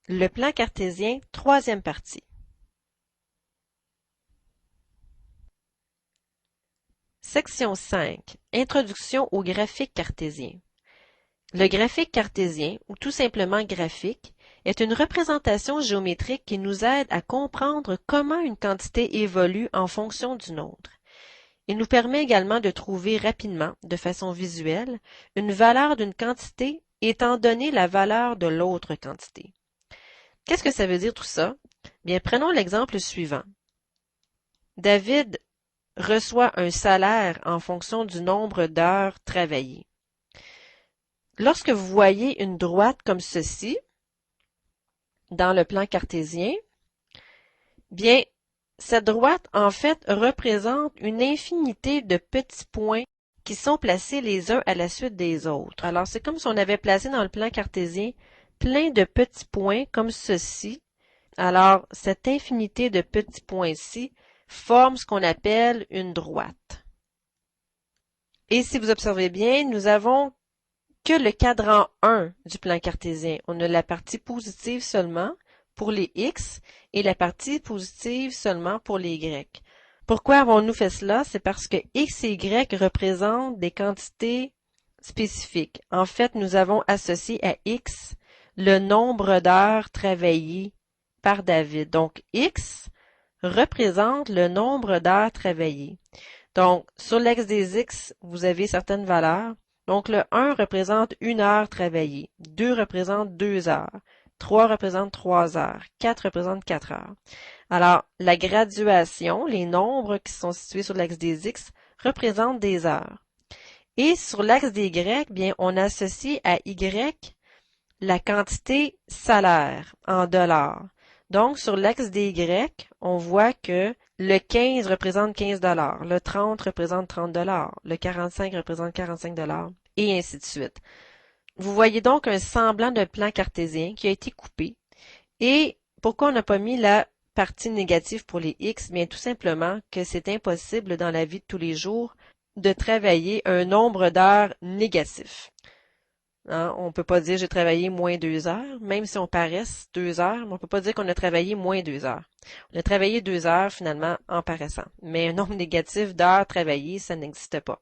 Le plan cartésien, troisième partie. Section 5. Introduction au graphique cartésien. Le graphique cartésien, ou tout simplement graphique, est une représentation géométrique qui nous aide à comprendre comment une quantité évolue en fonction d'une autre. Il nous permet également de trouver rapidement, de façon visuelle, une valeur d'une quantité étant donné la valeur de l'autre quantité. Qu'est-ce que ça veut dire tout ça? Bien, prenons l'exemple suivant. David reçoit un salaire en fonction du nombre d'heures travaillées. Lorsque vous voyez une droite comme ceci, dans le plan cartésien, bien, cette droite, en fait, représente une infinité de petits points qui sont placés les uns à la suite des autres. Alors, c'est comme si on avait placé dans le plan cartésien plein de petits points comme ceci. Alors, cette infinité de petits points-ci forme ce qu'on appelle une droite. Et si vous observez bien, nous avons que le cadran 1 du plan cartésien. On a la partie positive seulement pour les x et la partie positive seulement pour les y. Pourquoi avons-nous fait cela? C'est parce que x et y représentent des quantités spécifiques. En fait, nous avons associé à x le nombre d'heures travaillées par David. Donc, x représente le nombre d'heures travaillées. Donc, sur l'axe des x, vous avez certaines valeurs. Donc, le 1 représente 1 heure travaillée, 2 représente 2 heures, 3 représente 3 heures, 4 représente 4 heures. Alors, la graduation, les nombres qui sont situés sur l'axe des x, représentent des heures. Et sur l'axe des y, bien, on associe à y la quantité salaire en dollars. Donc, sur l'axe des y, on voit que le 15 représente 15 $, le 30 représente 30 $, le 45 représente 45 $, et ainsi de suite. Vous voyez donc un semblant de plan cartésien qui a été coupé. Et pourquoi on n'a pas mis la partie négative pour les x? Bien, tout simplement que c'est impossible dans la vie de tous les jours de travailler un nombre d'heures négatif. Hein, on ne peut pas dire j'ai travaillé moins 2 heures, même si on paraisse 2 heures, mais on ne peut pas dire qu'on a travaillé moins 2 heures. On a travaillé 2 heures finalement en paraissant. Mais un nombre négatif d'heures travaillées, ça n'existe pas.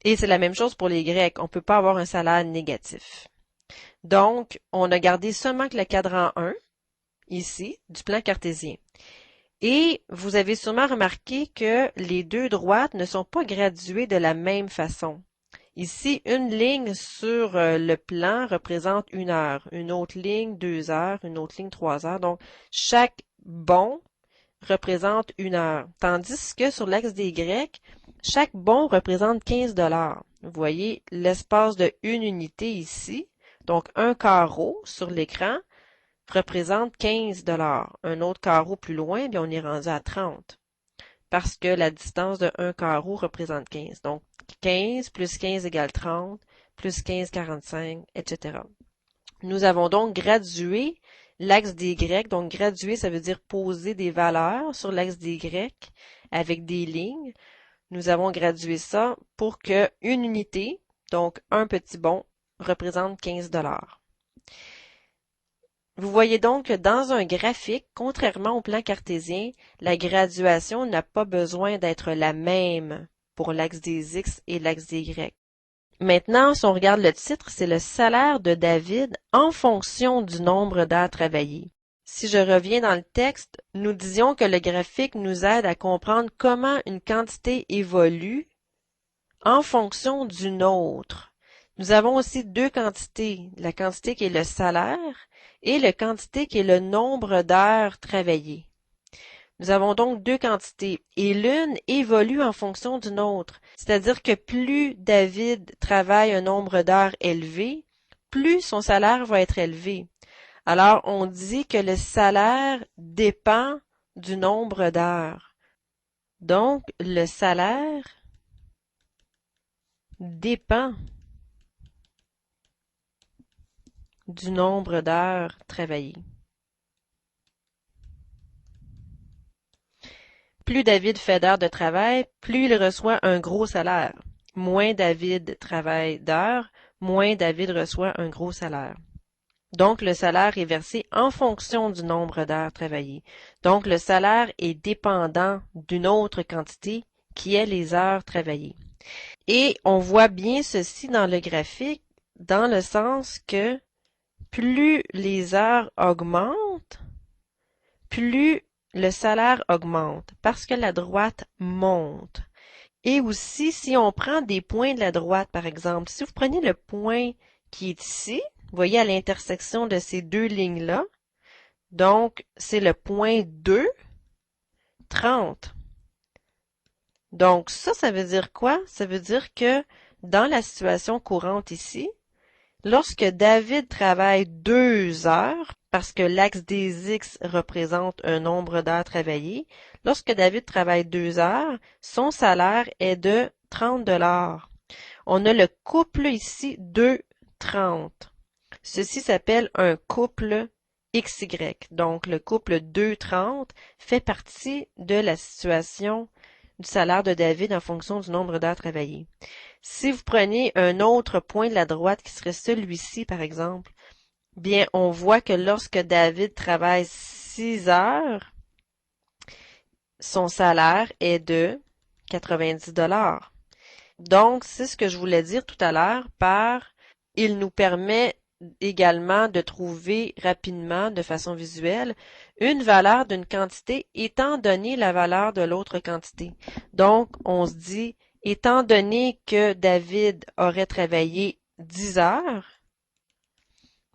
Et c'est la même chose pour les Grecs. On ne peut pas avoir un salaire négatif. Donc, on a gardé seulement que le cadran 1, ici, du plan cartésien. Et vous avez sûrement remarqué que les deux droites ne sont pas graduées de la même façon. Ici, une ligne sur le plan représente 1 heure, une autre ligne 2 heures, une autre ligne 3 heures. Donc, chaque bond représente 1 heure. Tandis que sur l'axe des Grecs, chaque bond représente 15 $. Vous voyez l'espace de une unité ici. Donc, un carreau sur l'écran représente 15 $. Un autre carreau plus loin, bien, on est rendu à 30. Parce que la distance de un carreau représente 15. Donc, 15 plus 15 égale 30, plus 15, 45, etc. Nous avons donc gradué l'axe des Grecs. Donc, graduer, ça veut dire poser des valeurs sur l'axe des Grecs avec des lignes. Nous avons gradué ça pour que une unité, donc un petit bond, représente 15 $. Vous voyez donc que dans un graphique, contrairement au plan cartésien, la graduation n'a pas besoin d'être la même pour l'axe des X et l'axe des Y. Maintenant, si on regarde le titre, c'est le salaire de David en fonction du nombre d'heures travaillées. Si je reviens dans le texte, nous disions que le graphique nous aide à comprendre comment une quantité évolue en fonction d'une autre. Nous avons aussi deux quantités, la quantité qui est le salaire et la quantité qui est le nombre d'heures travaillées. Nous avons donc deux quantités et l'une évolue en fonction d'une autre. C'est-à-dire que plus David travaille un nombre d'heures élevé, plus son salaire va être élevé. Alors, on dit que le salaire dépend du nombre d'heures. Donc, le salaire dépend du nombre d'heures travaillées. Plus David fait d'heures de travail, plus il reçoit un gros salaire. Moins David travaille d'heures, moins David reçoit un gros salaire. Donc, le salaire est versé en fonction du nombre d'heures travaillées. Donc, le salaire est dépendant d'une autre quantité qui est les heures travaillées. Et on voit bien ceci dans le graphique, dans le sens que plus les heures augmentent, plus le salaire augmente, parce que la droite monte. Et aussi, si on prend des points de la droite, par exemple, si vous prenez le point qui est ici, vous voyez à l'intersection de ces deux lignes-là, donc c'est le point 2, 30. Donc ça veut dire quoi? Ça veut dire que dans la situation courante ici, lorsque David travaille 2 heures, parce que l'axe des X représente un nombre d'heures travaillées, lorsque David travaille 2 heures, son salaire est de 30 $. On a le couple ici 2,30. Ceci s'appelle un couple XY. Donc, le couple 2,30 fait partie de la situation du salaire de David en fonction du nombre d'heures travaillées. Si vous prenez un autre point de la droite qui serait celui-ci, par exemple, bien, on voit que lorsque David travaille 6 heures, son salaire est de 90 $. Donc, c'est ce que je voulais dire tout à l'heure par il nous permet également de trouver rapidement, de façon visuelle, une valeur d'une quantité étant donné la valeur de l'autre quantité. Donc, on se dit, étant donné que David aurait travaillé 10 heures,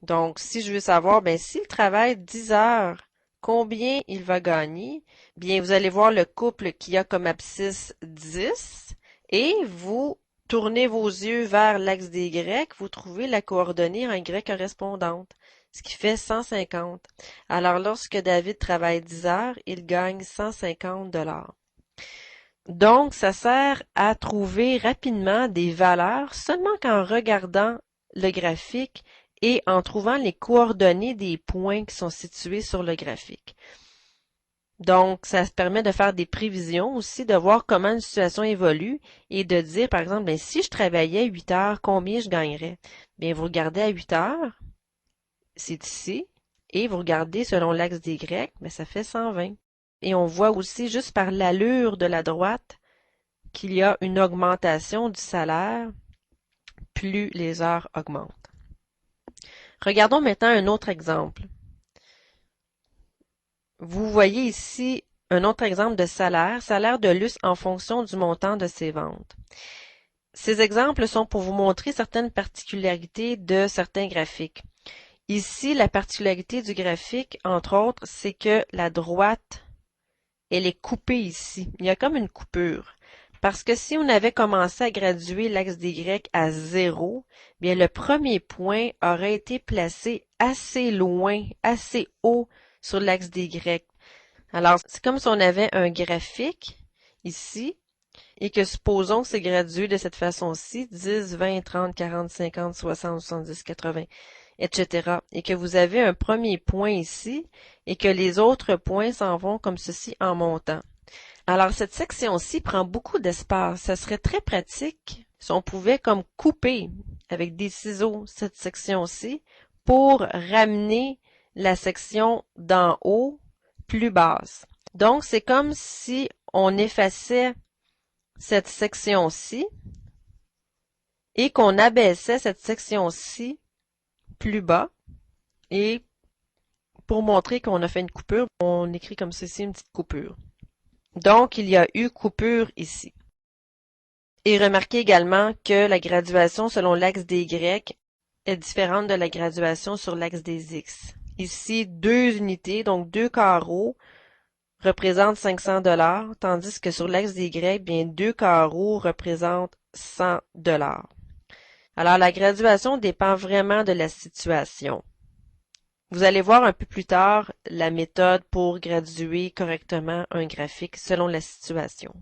donc si je veux savoir, ben s'il travaille 10 heures, combien il va gagner? Bien, vous allez voir le couple qui a comme abscisse 10 et vous tournez vos yeux vers l'axe des Y, vous trouvez la coordonnée en Y correspondante, ce qui fait 150. Alors, lorsque David travaille 10 heures, il gagne 150 $. Donc, ça sert à trouver rapidement des valeurs seulement qu'en regardant le graphique et en trouvant les coordonnées des points qui sont situés sur le graphique. Donc, ça se permet de faire des prévisions aussi, de voir comment une situation évolue et de dire, par exemple, bien, si je travaillais 8 heures, combien je gagnerais? Bien, vous regardez à 8 heures, c'est ici, et vous regardez selon l'axe des Y, bien, ça fait 120. Et on voit aussi, juste par l'allure de la droite, qu'il y a une augmentation du salaire plus les heures augmentent. Regardons maintenant un autre exemple. Vous voyez ici un autre exemple de salaire de Luce en fonction du montant de ses ventes. Ces exemples sont pour vous montrer certaines particularités de certains graphiques. Ici, la particularité du graphique, entre autres, c'est que la droite, elle est coupée ici. Il y a comme une coupure. Parce que si on avait commencé à graduer l'axe des Y à 0, bien le premier point aurait été placé assez loin, assez haut sur l'axe des Y. Alors, c'est comme si on avait un graphique ici et que supposons que c'est gradué de cette façon-ci, 10, 20, 30, 40, 50, 60, 70, 80, etc. Et que vous avez un premier point ici et que les autres points s'en vont comme ceci en montant. Alors, cette section-ci prend beaucoup d'espace. Ça serait très pratique si on pouvait comme couper avec des ciseaux cette section-ci pour ramener la section d'en haut plus basse. Donc, c'est comme si on effaçait cette section-ci et qu'on abaissait cette section-ci plus bas. Et pour montrer qu'on a fait une coupure, on écrit comme ceci une petite coupure. Donc, il y a eu coupure ici. Et remarquez également que la graduation selon l'axe des Y est différente de la graduation sur l'axe des X. Ici, 2 unités, donc 2 carreaux, représentent 500 $, tandis que sur l'axe des Y, bien 2 carreaux représentent 100 $. Alors, la graduation dépend vraiment de la situation. Vous allez voir un peu plus tard la méthode pour graduer correctement un graphique selon la situation.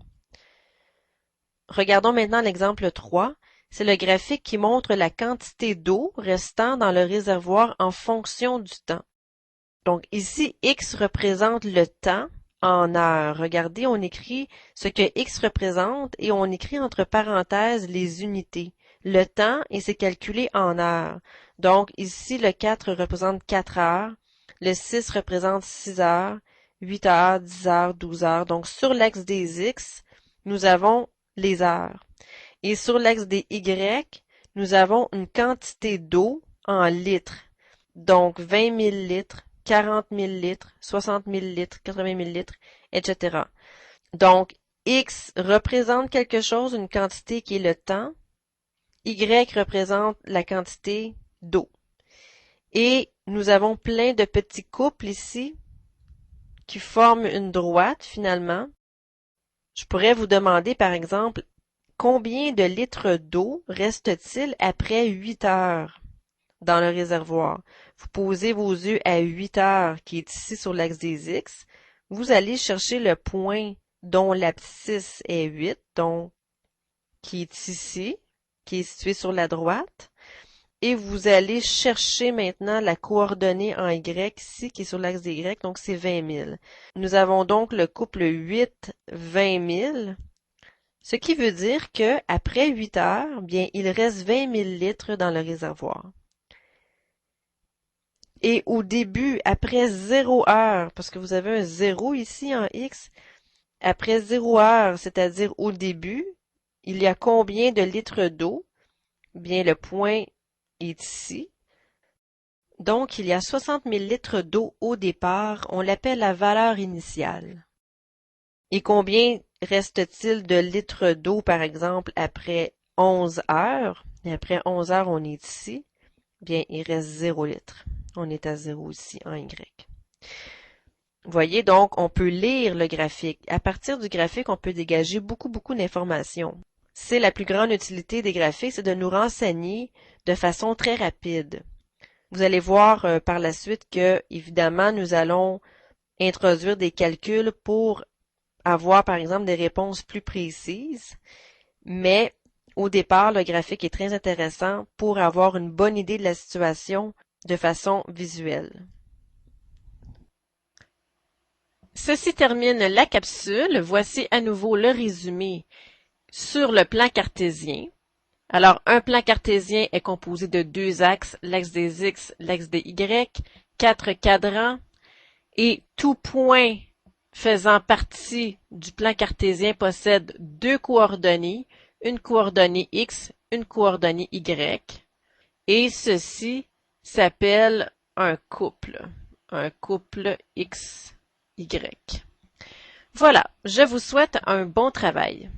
Regardons maintenant l'exemple 3. C'est le graphique qui montre la quantité d'eau restant dans le réservoir en fonction du temps. Donc ici, X représente le temps en heures. Regardez, on écrit ce que X représente et on écrit entre parenthèses les unités. le temps et c'est calculé en heures. Donc ici, le 4 représente 4 heures, le 6 représente 6 heures, 8 heures, 10 heures, 12 heures. Donc sur l'axe des X, nous avons les heures. Et sur l'axe des Y, nous avons une quantité d'eau en litres. Donc 20 000 litres, 40 000 litres, 60 000 litres, 80 000 litres, etc. Donc, X représente quelque chose, une quantité qui est le temps. Y représente la quantité d'eau. Et nous avons plein de petits couples ici qui forment une droite finalement. Je pourrais vous demander par exemple, combien de litres d'eau reste-t-il après 8 heures dans le réservoir? Vous posez vos yeux à 8 heures qui est ici sur l'axe des X. Vous allez chercher le point dont l'abscisse est 8, donc qui est ici, qui est situé sur la droite. Et vous allez chercher maintenant la coordonnée en Y ici, qui est sur l'axe des Y, donc c'est 20 000. Nous avons donc le couple 8, 20 000, ce qui veut dire que après 8 heures, bien, il reste 20 000 litres dans le réservoir. Et au début, après 0 heure, parce que vous avez un 0 ici en X, après 0 heure, c'est-à-dire au début, il y a combien de litres d'eau? Bien, le point est ici. Donc, il y a 60 000 litres d'eau au départ. On l'appelle la valeur initiale. Et combien reste-t-il de litres d'eau, par exemple, après 11 heures? Et après 11 heures, on est ici. Bien, il reste 0 litre. On est à 0 ici en Y. Vous voyez, donc, on peut lire le graphique. À partir du graphique, on peut dégager beaucoup d'informations. C'est la plus grande utilité des graphiques, c'est de nous renseigner de façon très rapide. Vous allez voir par la suite que, évidemment, nous allons introduire des calculs pour avoir, par exemple, des réponses plus précises. Mais, au départ, le graphique est très intéressant pour avoir une bonne idée de la situation de façon visuelle. Ceci termine la capsule. Voici à nouveau le résumé sur le plan cartésien. Alors, un plan cartésien est composé de deux axes, l'axe des X, l'axe des Y, quatre cadrans, et tout point faisant partie du plan cartésien possède deux coordonnées, une coordonnée X, une coordonnée Y, et ceci s'appelle un couple X, Y. Voilà, je vous souhaite un bon travail.